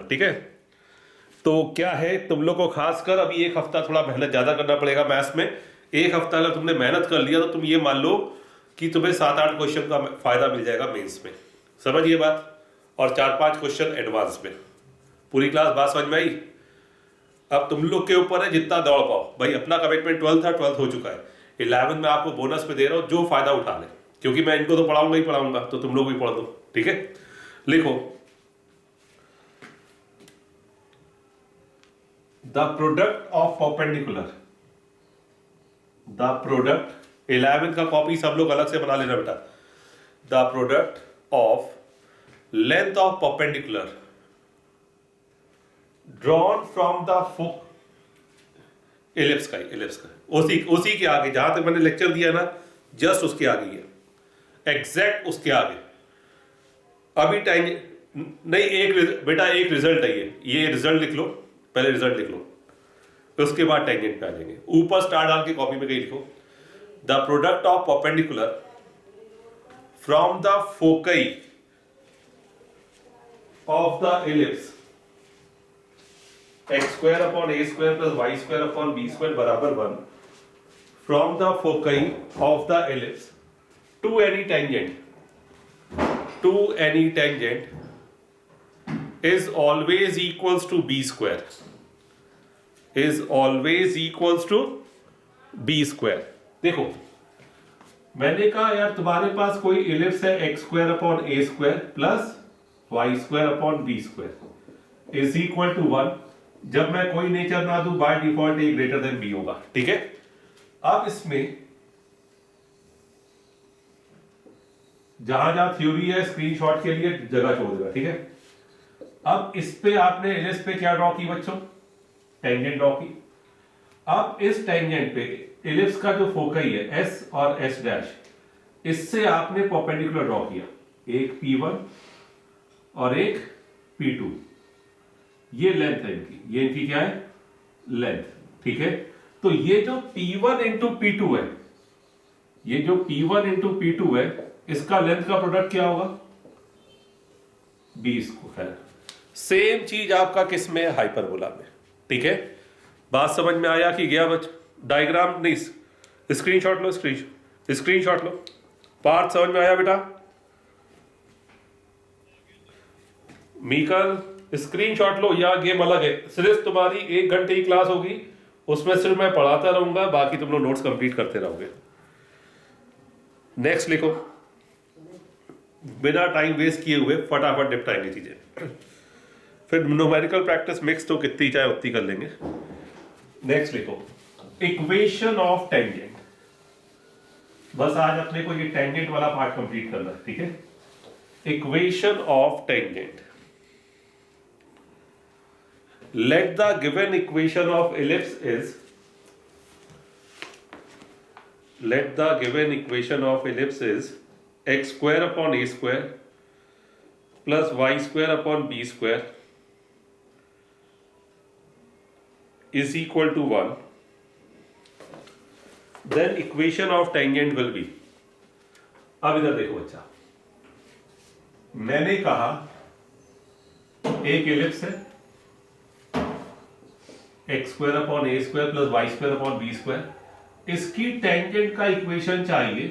ठीक है। तो क्या है, तुम लोग को खासकर अभी एक हफ्ता थोड़ा मेहनत ज्यादा करना पड़ेगा मैथ्स में। एक हफ्ता अगर तुमने मेहनत कर लिया तो तुम ये मान लो कि तुम्हें 7-8 क्वेश्चन का फायदा मिल जाएगा मेंस में। समझ ये बात। और 4-5 क्वेश्चन एडवांस में। पूरी क्लास बात समझ में आई। अब तुम लोग के ऊपर है जितना दौड़ पाओ भाई। अपना कमिटमेंट 12 था, 12 हो चुका है। 11 में आपको बोनस में दे रहा हूं, जो फायदा उठा ले, क्योंकि मैं इनको तो पढ़ाऊंगा ही पढ़ाऊंगा, तो तुम लोग भी पढ़ दो। ठीक है, लिखो the product of perpendicular. The product 11 का कॉपी सब लोग अलग से बना लेना बेटा। The product of length of perpendicular drawn from the ellipse का उसी के आगे, जहां तक मैंने लेक्चर दिया ना, जस्ट उसके आगे ही है, एग्जैक्ट उसके आगे। अभी टाइम नहीं, एक रिजल्ट है ये रिजल्ट लिख लो, पहले रिजल्ट लिख लो, उसके बाद टेंजेंट पे आ जाएंगे। ऊपर स्टार डाल के कॉपी में कहीं लिखो, the product of perpendicular from the foci of the ellipse x square upon a square plus y square upon b square बराबर 1 from the foci of the ellipse to any tangent is always equals to b square, is always equals to b square। देखो मैंने कहा यार तुम्हारे पास कोई ellipse है x square upon a square plus y square upon b square is equal to 1। जब मैं कोई नेचर ना दूं, by default A greater than B होगा। ठीक है, अब इसमें जहां जहां थ्योरी है स्क्रीनशॉट के लिए जगह छोड़ देगा। ठीक है, अब इस पे आपने एलिप्स पे क्या ड्रॉ की बच्चों? टेंजेंट ड्रॉ की। अब इस टेंजेंट पे एलिप्स का जो फोकई है एस और एस डैश, इससे आपने परपेंडिकुलर ड्रॉ किया, एक P1 और एक P2। ये लेंथ है इनकी, ये इनकी क्या है? लेंथ। ठीक है, तो ये जो P1 इंटू P2 है, ये जो P1 इंटू P2 है, इसका लेंथ का प्रोडक्ट क्या होगा? B square. सेम चीज आपका किस में? हाइपरबोला में। ठीक है, बात समझ में आया कि गया बच? डायग्राम नहीं, स्क्रीनशॉट लो, स्क्रीनशॉट लो। पार्ट समझ में आया बेटा? मीकल स्क्रीनशॉट लो, या गेम अलग है। सिर्फ तुम्हारी 1 घंटे की क्लास होगी, उसमें सिर्फ मैं पढ़ाता रहूंगा, बाकी तुम लोग नोट्स कंप्लीट करते रहोगे। नेक्स्ट लिखो, बिना टाइम वेस्ट किए हुए फटाफट निपटाएंगे चीजें। फिर न्यूमेरिकल प्रैक्टिस मिक्स तो कितनी चाहे उतनी कर लेंगे। नेक्स्ट लिखो, इक्वेशन ऑफ टेंजेंट। बस आज अपने को ये टेंजेंट वाला पार्ट कंप्लीट करना है। ठीक है, equation of tangent. Let the given equation of ellipse is, let the given equation of ellipse is x square upon a square plus y square upon b square is equal to 1, then equation of tangent will be। अब इधर देखो बच्चा, मैंने कहा एक ellipse है x square upon ए square plus Y square upon B square, इसकी tangent का इक्वेशन चाहिए,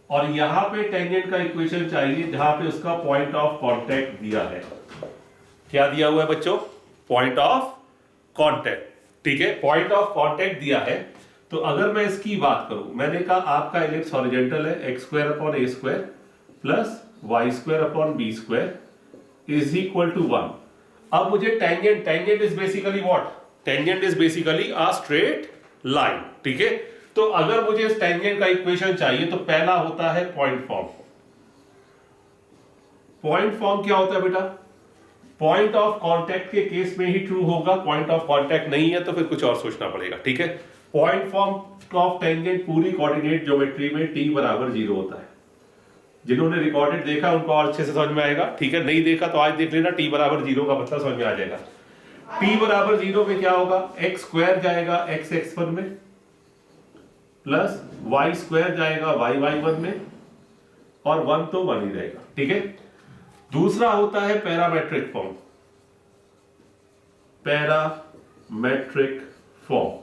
और यहां पे टेंजेंट का इक्वेशन चाहिए जहां पे उसका पॉइंट ऑफ कांटेक्ट दिया है। क्या दिया हुआ है बच्चों? Point of contact. ठीक है, पॉइंट ऑफ कांटेक्ट दिया है। तो अगर मैं इसकी बात करूं, मैंने कहा आपका एलिप्स हॉरिजॉन्टल है x square upon A square plus Y square upon B square is equal to 1। अब मुझे tangent is basically what? Tangent is basically a straight line. ठीक है, तो अगर मुझे इस टेंजेंट का इक्वेशन चाहिए तो पहला होता है पॉइंट फॉर्म। पॉइंट फॉर्म क्या होता है बेटा? पॉइंट ऑफ कांटेक्ट के केस में ही ट्रू होगा, पॉइंट ऑफ कांटेक्ट नहीं है तो फिर कुछ और सोचना पड़ेगा। ठीक है, पॉइंट फॉर्म ऑफ टेंजेंट पूरी कोऑर्डिनेट ज्योमेट्री में t बराबर 0 होता है। जिन्होंने रिकॉर्डेड देखा उनको और अच्छे से समझ में आएगा। ठीक है, नहीं देखा तो आज देख लेना, t बराबर 0 का मतलब समझ में आ जाएगा। t बराबर 0 में क्या होगा? x स्क्वायर जाएगा x x1 में प्लस y स्क्वायर जाएगा y y1 में, और 1 तो 1 ही रहेगा। ठीक है, दूसरा होता है parametric form. Parametric form.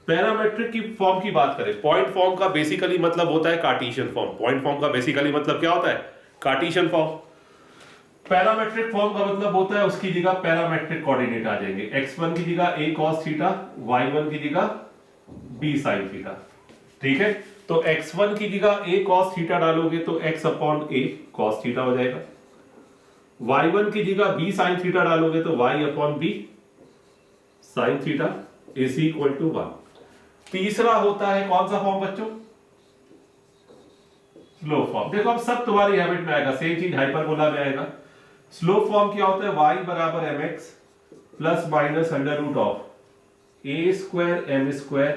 Parametric की फॉर्म की बात करें, पॉइंट फॉर्म का बेसिकली मतलब होता है कार्टेशियन फॉर्म। पॉइंट फॉर्म का बेसिकली मतलब क्या होता है? Cartesian form. पैरामेट्रिक फॉर्म का मतलब होता है उसकी जगह पैरामेट्रिक कोऑर्डिनेट आ जाएंगे। x1 की जगह a cos थीटा, y1 की जगह b sin थीटा। ठीक है, तो x1 की जगह a cos थीटा डालोगे तो x upon a cos theta हो जाएगा। y1 की जगह b sin थीटा डालोगे तो y upon b sin theta is equal to 1। तीसरा होता है कौन सा फॉर्म बच्चों? Slope form. देखो अब सब तुम्हारी हैबिट में आएगा, सेम चीज हाइपरबोला में आएगा। स्लोप फॉर्म क्या होता है? y बराबर mx plus minus under root of A square M square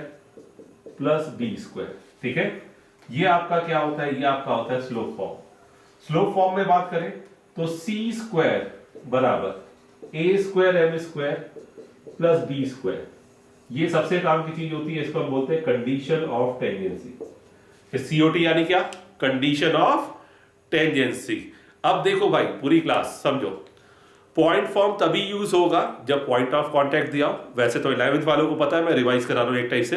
plus B square. ठीक है, ये आपका क्या होता है? ये आपका होता है स्लोप फॉर्म। स्लोप फॉर्म में बात करें तो सी स्क्वायर बराबर a square M square plus B square, ये सबसे काम की चीज होती है, इसको हम बोलते हैं कंडीशन ऑफ टेंजेंसी। सीओटी यानी क्या? Condition of tangency. अब देखो भाई पूरी क्लास समझो, पॉइंट फॉर्म तभी यूज होगा जब पॉइंट ऑफ कांटेक्ट दिया हो। वैसे तो 11th वालों को पता है, मैं रिवाइज करा रहा हूं एक टाइप से।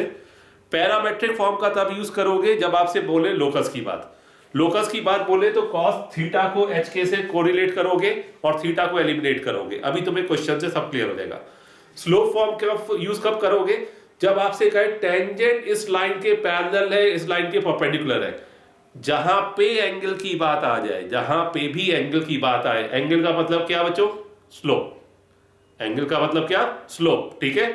पैरामेट्रिक फॉर्म का तब यूज करोगे जब आपसे बोले लोकस की बात। लोकस की बात बोले तो कॉस थीटा को एच के से कोरिलेट करोगे और थीटा को एलिमिनेट करोगे। अभी तुम्हें क्वेश्चन से सब क्लियर हो जाएगा। स्लोप फॉर्म का यूज कब करोगे? जब आपसे कहे टेंजेंट इस लाइन के पैरेलल है, इस लाइन के परपेंडिकुलर है। जहां पे एंगल की बात आ जाए, जहां पे भी एंगल की बात आए, एंगल का मतलब क्या बच्चों? स्लोप। एंगल का मतलब क्या? स्लोप। ठीक है,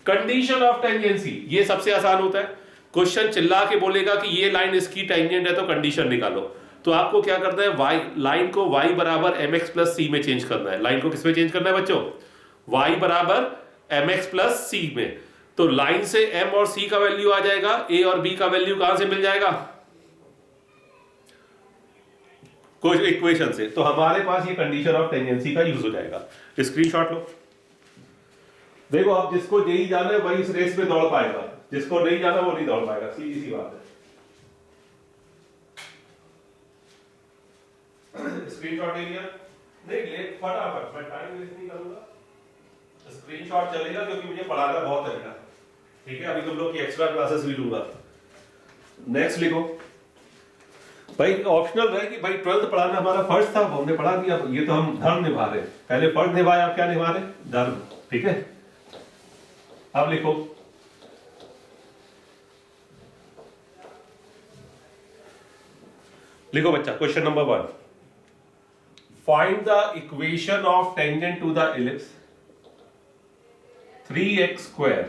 कंडीशन ऑफ टेंजेंसी ये सबसे आसान होता है। क्वेश्चन चिल्ला के बोलेगा कि ये लाइन इसकी टेंजेंट है तो कंडीशन निकालो। तो आपको क्या करना है? y लाइन को y बराबर mx प्लस सी में चेंज करना है। लाइन को किसमें चेंज करना है बच्चों? y बराबर mx प्लस सी में। तो लाइन से m और c का वैल्यू आ जाएगा, a और b का वैल्यू कहां से मिल जाएगा? कुछ इक्वेशन से। तो हमारे पास ये कंडीशन ऑफ टेंजेंसी का यूज हो जाएगा। स्क्रीनशॉट लो। देखो अब जिसको जेई जाना है वही इस रेस में दौड़ पाएगा, जिसको नहीं जाना वो नहीं दौड़ पाएगा, सीधी सी बात है। स्क्रीनशॉट ले लिया? नहीं ले, फटाफट, मैं टाइम वेस्ट नहीं करूंगा। स्क्रीनशॉट चलेगा क्योंकि मुझे पढ़ाना बहुत है बेटा। ठीक है, अभी तुम लोग की एक्स्ट्रा क्लासेस भी लूंगा। नेक्स्ट लिखो भाई, ऑप्शनल रहे कि भाई 12th पढ़ाना हमारा फर्ज था, हमने पढ़ा दिया। ये तो हम धर्म निभा रहे हैं, पहले फर्ज निभाए, आप क्या निभा रहे? धर्म। ठीक है, अब लिखो लिखो बच्चा, question number 1, find the equation of tangent to the ellipse 3x square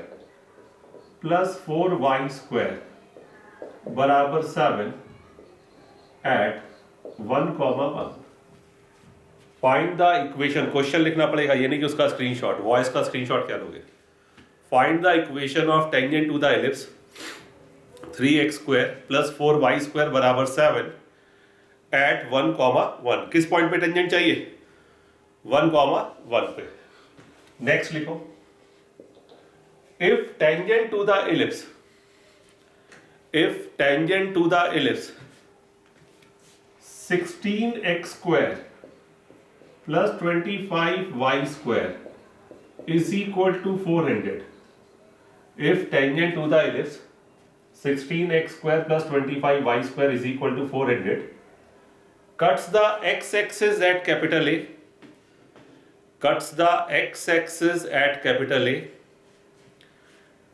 plus 4y square बराबर 7 at 1,1। Find the equation, question लिखना पड़ेगा, ये नहीं कि उसका स्क्रीनशॉट, वॉइस का स्क्रीनशॉट क्या लोगे? Find the equation of tangent to the ellipse 3x square plus 4y square बराबर 7 एट 1,1। किस पॉइंट पे टेंजेंट चाहिए? 1,1 पे। नेक्स्ट लिखो, if tangent to the ellipse 16x square plus 25y square is equal to 400। If tangent to the ellipse 16x square plus 25y square is equal to 400, cuts the x-axis at capital A, cuts the x-axis at capital A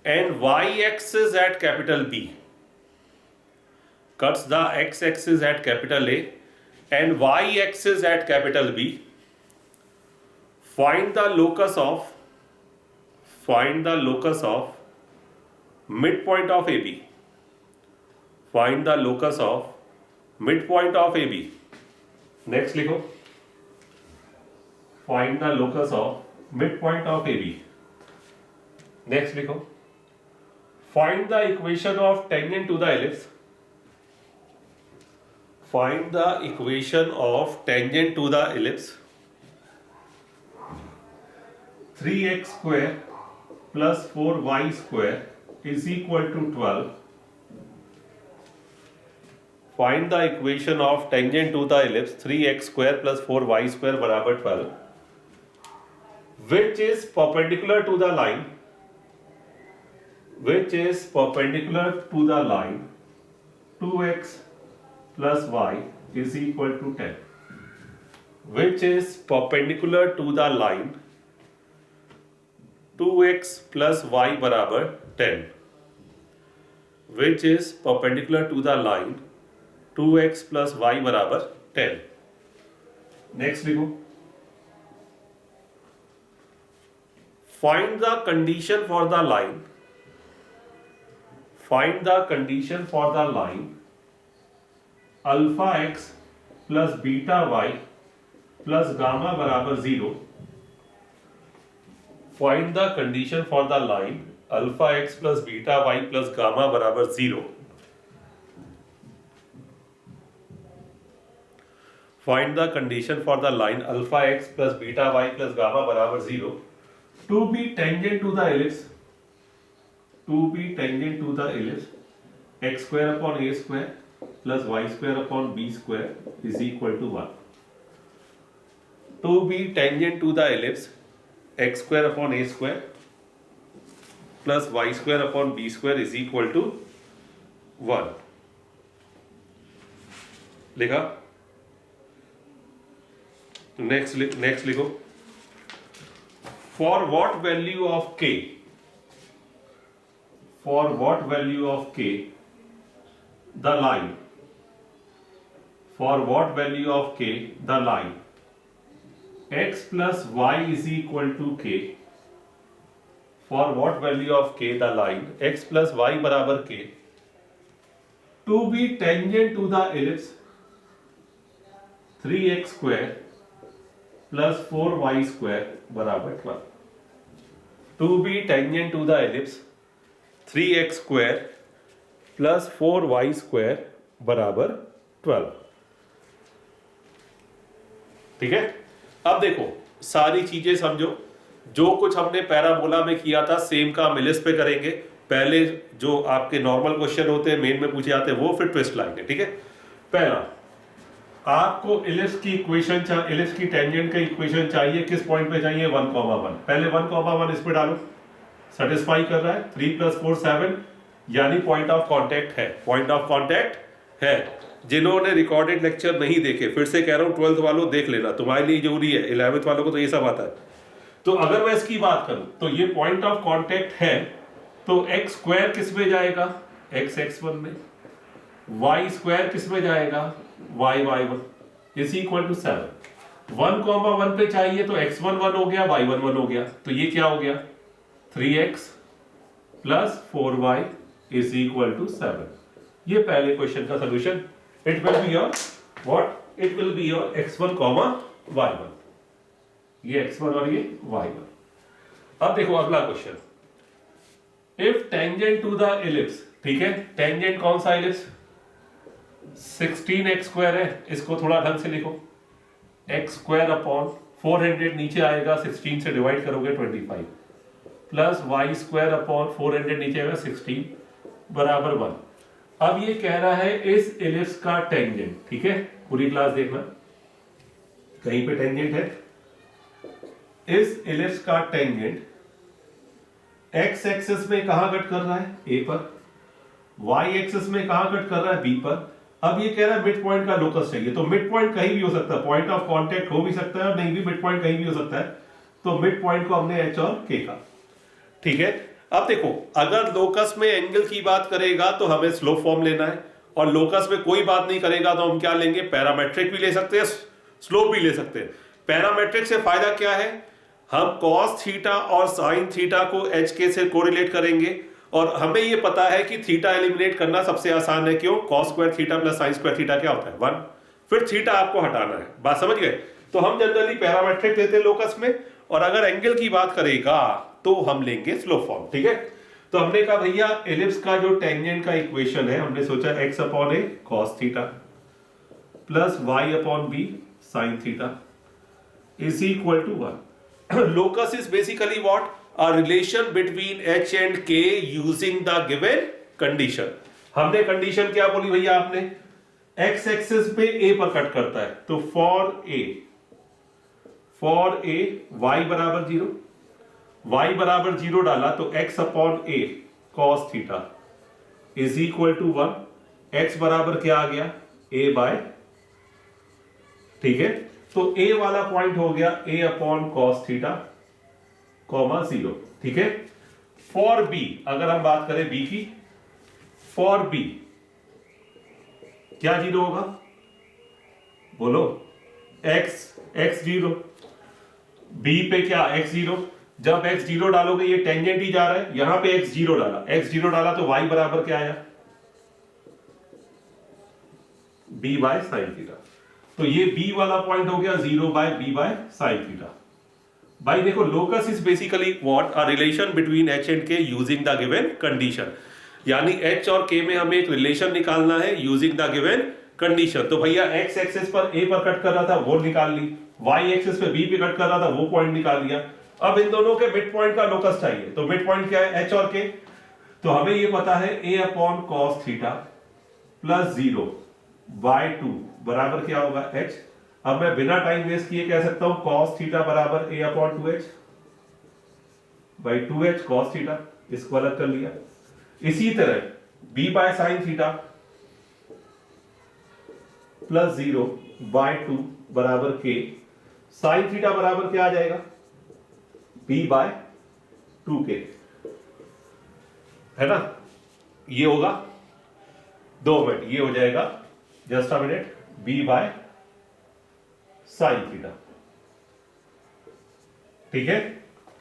and y-axis at capital B, cuts the x-axis at capital A and y-axis at capital B. Find the locus of midpoint of AB. Find the locus of midpoint of AB. Next लिखो, find the locus of midpoint of AB. Next लिखो, find the equation of tangent to the ellipse. Find the equation of tangent to the ellipse 3x square plus 4y square is equal to 12. Find the equation of tangent to the ellipse 3x square plus 4y square बराबर 12. which is perpendicular to the line, which is perpendicular to the line 2x plus y is equal to 10, which is perpendicular to the line 2x plus y बराबर 10, which is perpendicular to the line 2x plus y बराबर 10. Next लिखो, find the condition for the line, find the condition for the line alpha x plus beta y plus gamma बराबर 0. Find the condition for the line alpha x plus beta y plus gamma बराबर 0. Find the condition for the line alpha x plus beta y plus gamma बराबर 0 to be tangent to the ellipse, to be tangent to the ellipse x square upon a square plus y square upon b square is equal to 1. To be tangent to the ellipse x square upon a square plus y square upon b square is equal to 1. लिखा? Next लिखो, for what value of k, for what value of k the line, for what value of k the line x plus y is equal to k, for what value of k the line x plus y बराबर k to be tangent to the ellipse 3x square plus 4y square बराबर 12. To be tangent to the ellipse 3x square plus 4y square बराबर 12. ठीक है, अब देखो सारी चीजें समझो, जो कुछ हमने पैराबोला में किया था सेम का हम इलिप्स पे करेंगे. पहले जो आपके नॉर्मल क्वेश्चन होते हैं मेन में पूछे जाते हैं वो, फिर ट्विस्ट लाएंगे. ठीक है, पहला आपको इलिप्स की इक्वेशन, इलिप्स की टेंजेंट का इक्वेशन चाहिए. किस पॉइंट पे चाहिए? 1,1. पहले 1,1 इस पे डालो. सेटिस्फाई कर रहा है. 3 + 4 7, यानी पॉइंट ऑफ कांटेक्ट है. पॉइंट ऑफ कांटेक्ट है. जिन्होंने रिकॉर्डेड लेक्चर नहीं देखे, फिर से कह रहा हूं 12th वालों देख लेना, तुम्हारे लिए जरूरी है. 11th वालों को तो ये सब आता है. तो अगर मैं इसकी बात करूं तो ये पॉइंट ऑफ कांटेक्ट है, तो एक्स स्क्वायर किस में जाएगा? एक्स x1 में. वाई स्क्वायर किस में जाएगा? Y y1 is equal to 7. 1,1 पे चाहिए तो x1 1 हो गया, y1 1 हो गया, तो ये क्या हो गया? 3x plus 4y is equal to 7. ये पहले क्वेश्चन का solution. It will be your what? It will be your x1, y1. ये x1 और ये y1. अब देखो अगला question. If tangent to the ellipse, ठीक है, टेंजेंट कौन सा इलिप्स? 16x स्क्वायर है. इसको थोड़ा ढंग से लिखो. x स्क्वायर अपॉन 400 नीचे आएगा, 16 से डिवाइड करोगे 25, प्लस y स्क्वायर अपॉन 400 नीचे आएगा 16 बराबर 1. अब ये कह रहा है इस इलिप्स का टेंजेंट. ठीक है, पूरी क्लास देखना, कहीं पे टेंजेंट है. इस इलिप्स का टेंजेंट x एक्सिस में कहां कट कर रहा है? a पर. y एक्सिस में कहां कट कर रहा है? b पर. अब ये कह रहा है मिड पॉइंट का लोकस चाहिए. तो मिड पॉइंट कहीं भी हो सकता है, पॉइंट ऑफ कांटेक्ट हो भी सकता है और नहीं भी, मिड पॉइंट कहीं भी हो सकता है. तो मिड पॉइंट को हमने h और k का. ठीक है, अब देखो अगर लोकस में एंगल की बात करेगा तो हमें स्लोप फॉर्म लेना है, और लोकस में कोई बात नहीं करेगा तो हम क्या लेंगे? पैरामेट्रिक भी ले सकते हैं, स्लोप भी ले सकते हैं. पैरामेट्रिक से फायदा क्या है? हम कॉस थीटा और साइन थीटा को एच के से कोरिलेट करेंगे, और हमें ये पता है कि थीटा एलिमिनेट करना सबसे आसान है. क्यों? Cos square theta plus sine square theta क्या होता है? 1. फिर थीटा आपको हटाना है. बात समझ गए? तो हम जनरली पैरामेट्रिक लेते हैं लोकस में, और अगर एंगल की बात करेगा तो हम लेंगे स्लोप फॉर्म. ठीक है, तो हमने कहा भैया एलिप्स का जो टेंजेंट का इक्वेशन है, हमने सोचा x upon A cos theta plus y upon B sine theta is equal to 1. Locus is basically what? A relation between h and k using the given condition. हमने condition क्या बोली भैया? आपने x axis पे a पर cut करता है, तो फॉर ए वाई बराबर 0, वाई बराबर 0 डाला तो x upon A cos theta is equal to 1, x बराबर क्या आ गया a बाय, ठीक है, तो a वाला पॉइंट हो गया a upon cos theta comma 0, ठीक है। फॉर b अगर हम बात करें b की, फॉर b क्या 0 होगा, बोलो, x 0, b पे क्या x 0, जब x 0 डालोगे ये टेंजेंट ही जा रहा है, यहां पे x 0 डाला, x 0 डाला तो y बराबर क्या आया, b बाय साइन थीटा, तो ये b वाला पॉइंट हो गया 0 by b by sine theta. भाई देखो, locus is basically what, a relation between h and k using the given condition, यानी h और k में हमें एक रिलेशन निकालना है यूजिंग द गिवन कंडीशन। तो भैया x एक्सिस पर a पर कट कर रहा था वो निकाल ली, y एक्सिस पे b पे कट कर रहा था वो पॉइंट निकाल लिया। अब इन दोनों के मिड पॉइंट का लोकस चाहिए, तो मिड पॉइंट क्या है h और k, तो हमें ये पता है a upon cos theta plus 0 by 2 बराबर क्या होगा h। अब मैं बिना टाइम वेस्ट किए कह सकता हूं cos थीटा बराबर a upon 2h by 2h cos theta, इसको अलग कर लिया। इसी तरह b by sine theta plus 0 by 2 बराबर k, साइन थीटा बराबर क्या आ जाएगा b बाय 2k, है ना, ये होगा 2 मिनट, ये हो जाएगा just a minute b by sine theta, ठीक है।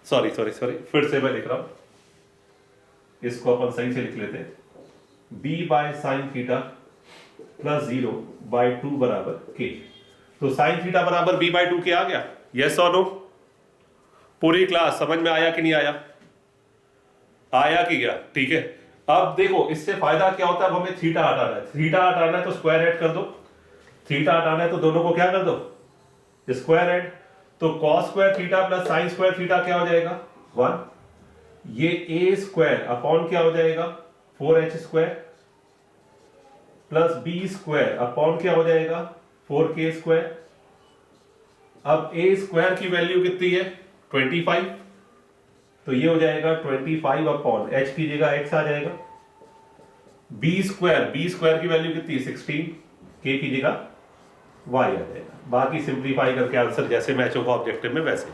सॉरी फिर से मैं लिख रहा हूं, इसको अपन सही से लिख लेते हैं, b by sine theta plus 0 by 2 बराबर k, तो साइन थीटा बराबर b बाय 2k आ गया, यस और नो। पूरी क्लास समझ में आया कि नहीं आया, आया कि गया, ठीक है। अब देखो इससे फायदा क्या होता है, अब हमें थीटा हटाना है, थीटा हटाना है तो स्क्वायर ऐड कर दो, थीटा हटाना है तो दोनों को क्या कर दो, स्क्वायर ऐड, तो cos square theta plus sine square theta क्या हो जाएगा 1, ये a स्क्वायर अपॉन क्या हो जाएगा 4h square plus b square upon क्या हो जाएगा 4k स्क्वायर। अब a स्क्वायर की वैल्यू कितनी है 25, तो ये हो जाएगा 25 अपॉन h की जगह x आ जाएगा, b स्क्वायर की वैल्यू कितनी है 16, k की जगह y आ जाएगा। बाकी सिंप्लीफाई करके आंसर जैसे मैच होगा ऑब्जेक्टिव में वैसे।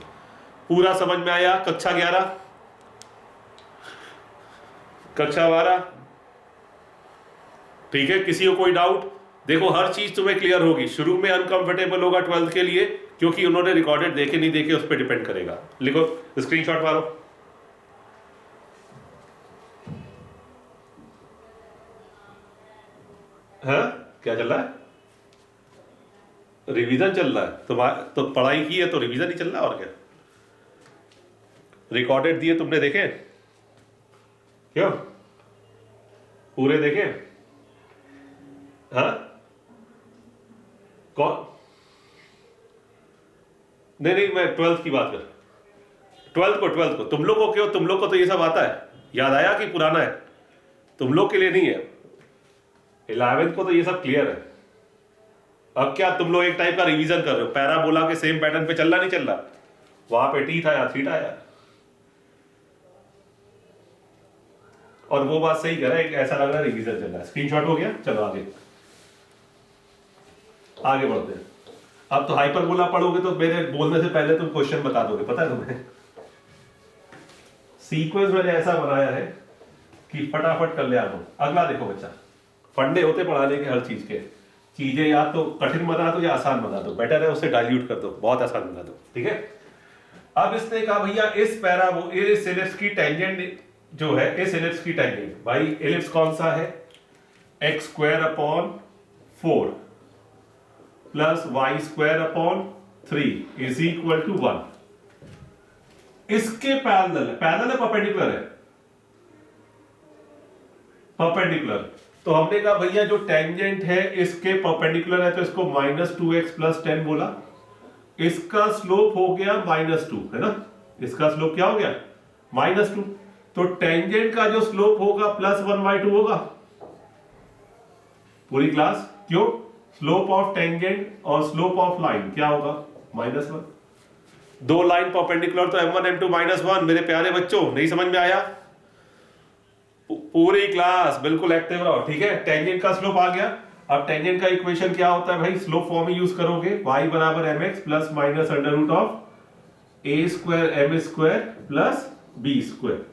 पूरा समझ में आया, कक्षा 11 कक्षा 12, ठीक है। किसी को कोई डाउट, देखो हर चीज तुम्हें क्लियर होगी, शुरू में अनकंफर्टेबल होगा 12th के लिए क्योंकि उन्होंने रिकॉर्डेड देखे नहीं देखे उस पर डिपेंड करेगा। लिखो, स्क्रीनशॉट मारो। हाँ क्या चल रहा है, रिवीजन चल रहा है, तो पढ़ाई की है तो रिवीजन ही चल रहा है, और क्या। रिकॉर्डेड दिए तुमने देखे, क्यों पूरे देखे, हाँ कौन, नहीं मैं 12th की बात कर, 12th को तुम लोग को, क्यों तुम लोग को तो ये सब आता है, याद आया कि पुराना है, तुम लोग के लिए नहीं है। 11th को तो ये सब क्लियर है। अब क्या तुम लोग एक टाइप का रिवीजन कर रहे हो, पैराबोला के सेम पैटर्न पे चल रहा नहीं चल रहा, वहां पे टी था या थीटा आया, और वो बात सही कह रहा है, ऐसा लग रहा है रिवीजन चल रहा है। स्क्रीनशॉट हो गया, चलो आगे बढ़ते हैं। अब तो हाइपरबोला पढ़ोगे तो मेरे बोलने से पहले तुम क्वेश्चन बता दोगे, पता है तुम्हें। सीक्वेंस मैंने ऐसा बनाया है कि फटाफट कर ले आना। अगला देखो बच्चा, फंडे होते पढ़ाने के हर चीज के, चीजें या तो कठिन बना दो या आसान बना दो, बेटर है उसे डाइल्यूट कर दो, बहुत आसान बना दो, ठीक है। अब इसने कहा भैया इस एलिप्स की टेंजेंट जो है, इस एलिप्स की टेंजेंट, भाई एलिप्स कौन सा है, x square upon 4 plus Y square upon 3 is equal to 1। इसके पैरेलल है परपेंडिकुलर है, परपेंडिकुलर। तो हमने कहा भैया जो टेंजेंट है इसके परपेंडिकुलर है तो इसको -2x + 10 बोला, इसका स्लोप हो गया -2, है ना, इसका स्लोप क्या हो गया -2, तो टेंजेंट का जो स्लोप होगा +1/2 होगा। पूरी क्लास क्यों, स्लोप ऑफ टेंजेंट और स्लोप ऑफ लाइन क्या होगा -1। दो लाइन परपेंडिकुलर तो m1 m2 -1। मेरे प्यारे बच्चों नहीं समझ में आया? पूरी क्लास बिल्कुल एक्टिव रहो, ठीक है। टेंजेंट का स्लोप आ गया। अब टेंजेंट का इक्वेशन क्या होता है भाई? स्लोप फॉर्म ही यूज करोगे, y बराबर mx plus minus under root of a square m square plus b square.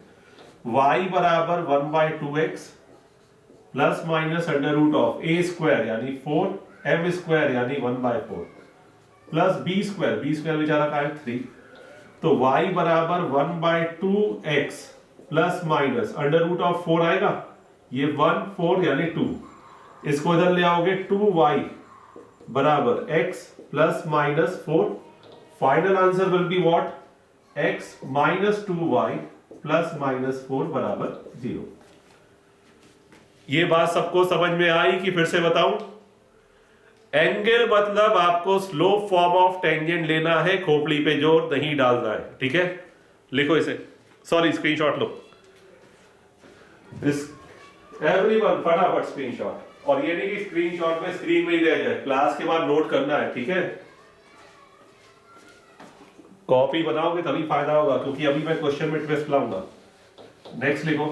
y बराबर 1/2x plus minus under root of a square यानी 4 m स्क्वायर यानी 1/4 प्लस b स्क्वायर बेचारा का है 3। तो y बराबर 1/2x plus minus under root of 4 आएगा, ये 1 4 यानी 2। इसको इधर ले आओगे 2y बराबर x plus minus 4। Final answer will be what? x minus 2y plus minus 4 बराबर 0। ये बात सबको समझ में आई कि फिर से बताऊं? एंगल मतलब आपको स्लोप फॉर्म ऑफ टेंजेंट लेना है, खोपड़ी पे जोर नहीं डालना है, ठीक है। लिखो इसे, सॉरी स्क्रीनशॉट लो। एवरीवन फटाफट स्क्रीनशॉट। और ये नहीं कि स्क्रीनशॉट में स्क्रीन में ही रह जाए, क्लास के बाद नोट करना है, ठीक है। कॉपी बनाओगे तभी फायदा होगा, क्योंकि अभी मैं क्वेश्चन में ट्विस्ट लाऊंगा। नेक्स्ट लिखो,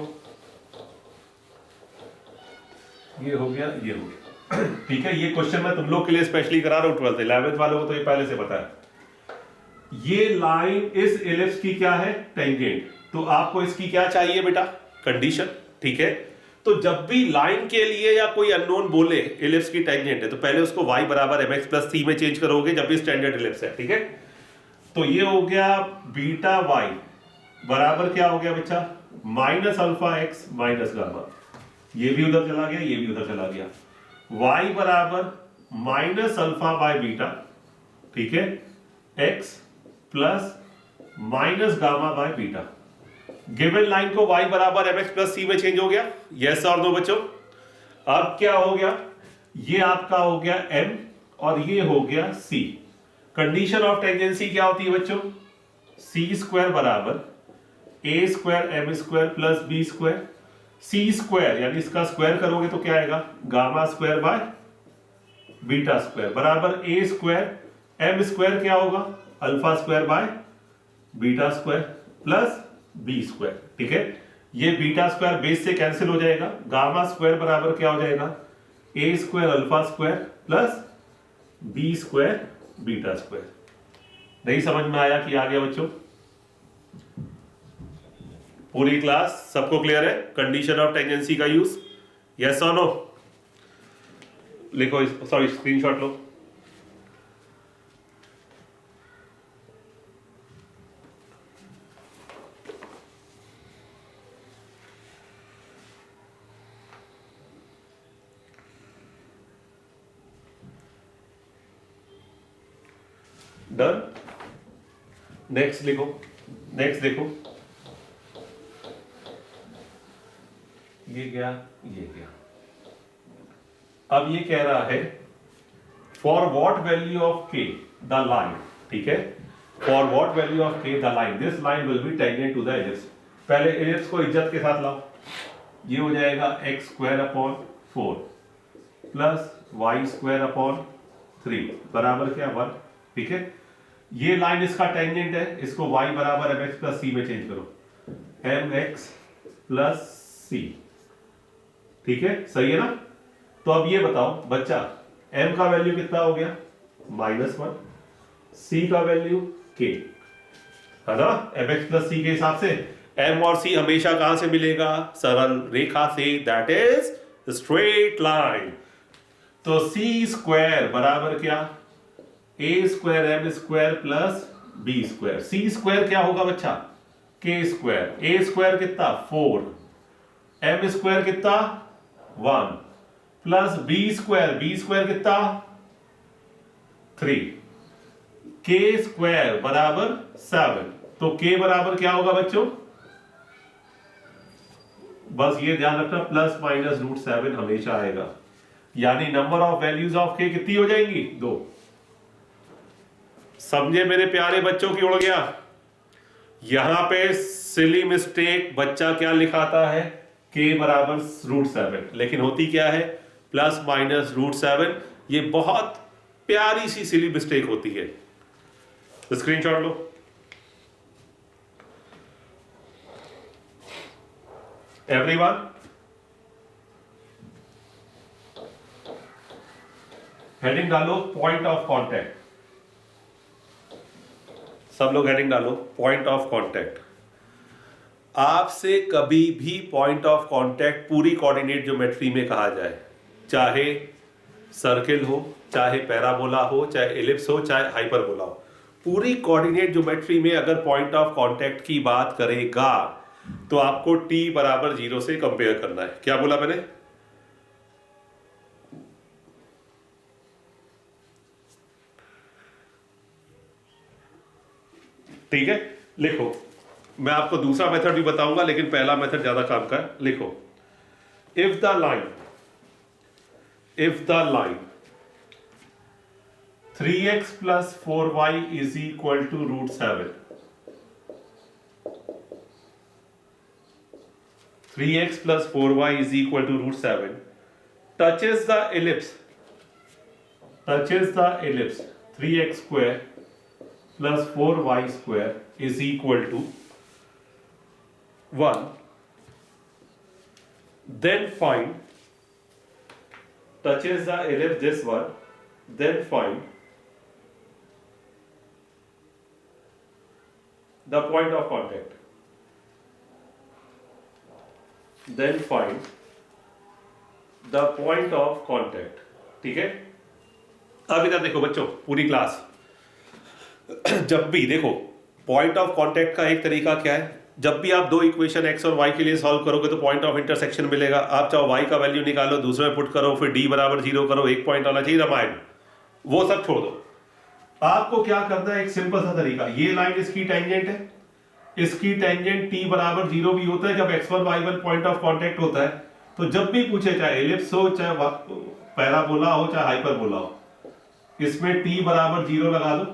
ये हो गया, ये हो गया, ठीक है। ये क्वेश्चन मैं तुम लोग के लिए स्पेशली करा रहा हूं 12th 11th वालों को तो ये पहले से पता है। ये लाइन इस इलिप्स की क्या है? टेंजेंट। तो आपको इसकी क्या चाहिए बेटा? कंडीशन, ठीक है। तो जब भी लाइन के लिए या कोई अननोन बोले इलिप्स की टेंजेंट है, तो पहले उसको y बराबर mx प्लस c में चेंज करोगे जब भी स्टैंडर्ड इलिप्स है, ठीक है। तो ये हो गया बीटा y बराबर क्या हो गया बच्चा? Minus alpha x minus gamma. ये भी उधर चला गया, ये भी उधर चला गया। y बराबर माइनस अल्फा बाय बीटा, ठीक है, x plus minus gamma by beta. Given line को y बराबर mx प्लस c में चेंज हो गया, यस और नो बच्चों। अब क्या हो गया? ये आपका हो गया m और ये हो गया c। कंडीशन ऑफ टेंजेंसी क्या होती है बच्चों? c स्क्वायर बराबर a square m square plus b square. c square यानी इसका स्क्वायर करोगे तो क्या आएगा? Gamma square by beta square बराबर a स्क्वायर m स्क्वायर क्या होगा? Alpha square by beta square plus B square, ठीक है। ये बीटा स्क्वायर बेस से कैंसिल हो जाएगा। गामा स्क्वायर बराबर क्या हो जाएगा? A square alpha square plus B square beta square. नहीं समझ में आया कि आ गया बच्चों? पूरी क्लास सबको क्लियर है? कंडीशन ऑफ टेंजेंसी का यूज, यस और नो? लिखो, सॉरी स्क्रीनशॉट लो। डन। नेक्स्ट लिखो, नेक्स्ट देखो, ये गया, ये गया। अब ये कह रहा है for what value of k the line, ठीक है। For what value of k the line, this line will be tangent to the ellipse. पहले इलिप्स को इज्जत के साथ लाओ। ये हो जाएगा x square upon 4 plus y square upon 3 बराबर क्या? 1, ठीक है। ये लाइन इसका टेंजेंट है, इसको y बराबर mx प्लस c में चेंज करो, mx प्लस c, ठीक है, सही है ना। तो अब ये बताओ बच्चा, m का वैल्यू कितना हो गया? -1, c का वैल्यू k है ना, mx प्लस c के हिसाब से। m और c हमेशा कहां से मिलेगा? सरल रेखा से, दैट इज स्ट्रेट लाइन। तो c स्क्वायर बराबर क्या? a square m square plus b square. c square क्या होगा बच्चा? k square. a स्क्वायर कितना? 4, m स्क्वायर कितना? 1 प्लस b स्क्वायर कितना? 3, k स्क्वायर बराबर 7। तो k बराबर क्या होगा बच्चों? बस ये ध्यान रखना, प्लस माइनस √7 हमेशा आएगा। यानी number of values of k कितनी हो जाएंगी? 2। समझे मेरे प्यारे बच्चों की? उड़ गया? यहां पे सिली मिस्टेक, बच्चा क्या लिखाता है? k बराबर √7, लेकिन होती क्या है? Plus minus √7। ये बहुत प्यारी सी सिली मिस्टेक होती है। स्क्रीनशॉट लो। एवरीवन, हेडिंग डालो पॉइंट ऑफ कांटेक्ट, सब लोग हेडिंग डालो पॉइंट ऑफ कांटेक्ट। आपसे कभी भी पॉइंट ऑफ कांटेक्ट पूरी कोऑर्डिनेट ज्योमेट्री में कहा जाए, चाहे सर्किल हो, चाहे पैराबोला हो, चाहे एलिप्स हो, चाहे हाइपरबोला हो, पूरी कोऑर्डिनेट ज्योमेट्री में अगर पॉइंट ऑफ कांटेक्ट की बात करेगा तो आपको t बराबर 0 से कंपेयर करना है। क्या बोला मैंने? ठीक है, लिखो। मैं आपको दूसरा मेथड भी बताऊंगा, लेकिन पहला मेथड ज्यादा काम का है। लिखो, if the line 3x plus 4y is equal to √7, 3x plus 4y is equal to √7 touches the ellipse 3x square plus 4y square is equal to 1, then find, touches the ellipse this one, then find the point of contact, then find the point of contact। ठीक है, अब इधर देखो बच्चों, पूरी class जब भी देखो, पॉइंट ऑफ कांटेक्ट का एक तरीका क्या है, जब भी आप दो इक्वेशन x और y के लिए सॉल्व करोगे तो पॉइंट ऑफ इंटरसेक्शन मिलेगा। आप चाहो y का वैल्यू निकालो, दूसरे में पुट करो, फिर d बराबर 0 करो, एक पॉइंट आना चाहिए, रामायण वो सब छोड़ दो। आपको क्या करना है, एक सिंपल सा तरीका, ये लाइन इसकी टेंजेंट है, इसकी टेंजेंट t बराबर 0 भी होता है जब x1 y1 point of contact होता है। तो जब भी पूछे, चाहे एलिप्स हो, चाहे पैराबोला हो, चाहे हाइपरबोला हो, इसमें t बराबर 0 लगा दो,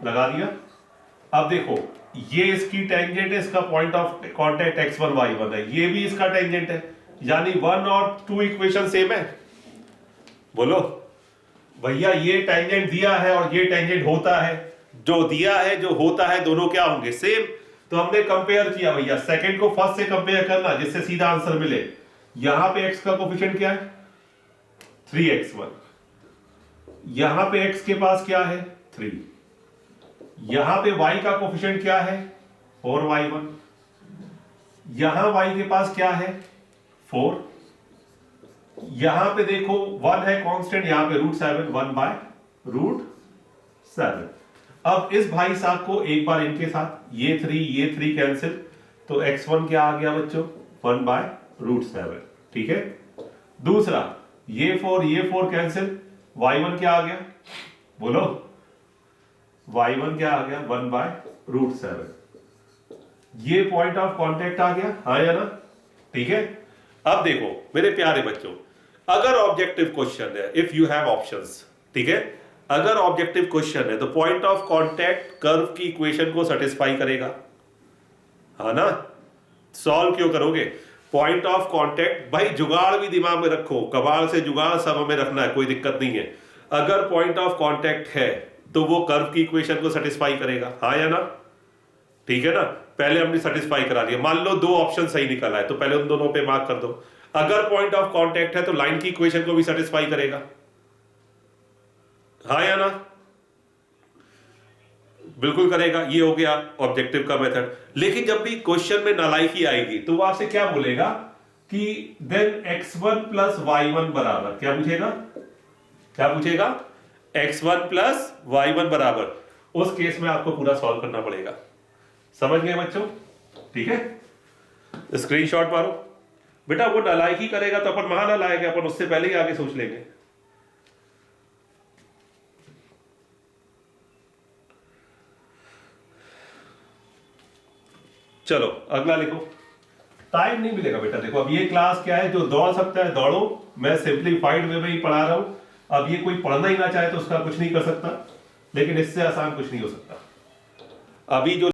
लगा दिया। अब देखो, ये इसकी टेंजेंट है, इसका point of contact x1 y1 है, ये भी इसका टेंजेंट है, यानी 1 और 2 इक्वेशन सेम है। बोलो भैया, ये टेंजेंट दिया है और ये टेंजेंट होता है, जो दिया है जो होता है दोनों क्या होंगे, सेम। तो हमने कंपेयर किया भैया, सेकंड को फर्स्ट से कंपेयर करना जिससे सीधा आंसर मिले। यहां पे x का कोफिशिएंट क्या है, 3x1, यहां पे x के पास क्या है, 3, यहां पे y का कोफिशिएंट क्या है, 4y1, यहां y के पास क्या है, 4, यहां पे देखो 1 है कांस्टेंट, यहां पे √7, 1/√7। अब इस भाई साहब को एक बार इनके साथ, ये 3 कैंसिल, तो x1 क्या आ गया बच्चों, 1/√7। ठीक है, दूसरा ये 4 कैंसिल, y1 क्या आ गया, बोलो y1 क्या आ गया, 1/√7। ये पॉइंट ऑफ कांटेक्ट आ गया, हाँ या ना? ठीक है, अब देखो मेरे प्यारे बच्चों, अगर ऑब्जेक्टिव क्वेश्चन है, इफ यू हैव ऑप्शंस, ठीक है, अगर ऑब्जेक्टिव क्वेश्चन है तो पॉइंट ऑफ कांटेक्ट कर्व की इक्वेशन को सेटिस्फाई करेगा, हाँ ना? सॉल्व क्यों करोगे? पॉइंट ऑफ कांटेक्ट, भाई जुगाड़ भी दिमाग में रखो, कबाड़ से जुगाड़ सब हमें रखना है, कोई दिक्कत नहीं है। अगर पॉइंट ऑफ कांटेक्ट है तो वो कर्व की इक्वेशन को सेटिस्फाई करेगा, हाँ या ना? ठीक है ना? पहले हमने सेटिस्फाई करा लिया, मान लो दो ऑप्शन सही निकला है तो पहले उन दोनों पे मार्क कर दो। अगर पॉइंट ऑफ कांटेक्ट है तो लाइन की इक्वेशन को भी सेटिस्फाई करेगा, हाँ या ना? बिल्कुल करेगा। ये हो गया ऑब्जेक्टिव का मेथड। लेकिन जब भी क्वेश्चन में नालायकी आएगी तो वो आपसे क्या बोलेगा कि देन x1 प्लस y1 बराबर, क्या पूछेगा, क्या पूछेगा, x1 प्लस y1 बराबर। उस केस में आपको पूरा सॉल्व करना पड़ेगा। समझ गए बच्चों? ठीक है, स्क्रीनशॉट मारो बेटा। वो नालायकी करेगा तो अपन महा नालायक है, अपन उससे पहले ही आगे सोच लेंगे। चलो अगला लिखो। टाइम नहीं मिलेगा बेटा। देखो अब ये क्लास क्या है, जो दौड़ सकता है दौड़ो, मैं सिंप्लीफाइड वे में ही पढ़ा रहा हूं। अब ये कोई पढ़ना ही ना चाहे तो उसका कुछ नहीं कर सकता, लेकिन इससे आसान कुछ नहीं हो सकता। अभी जो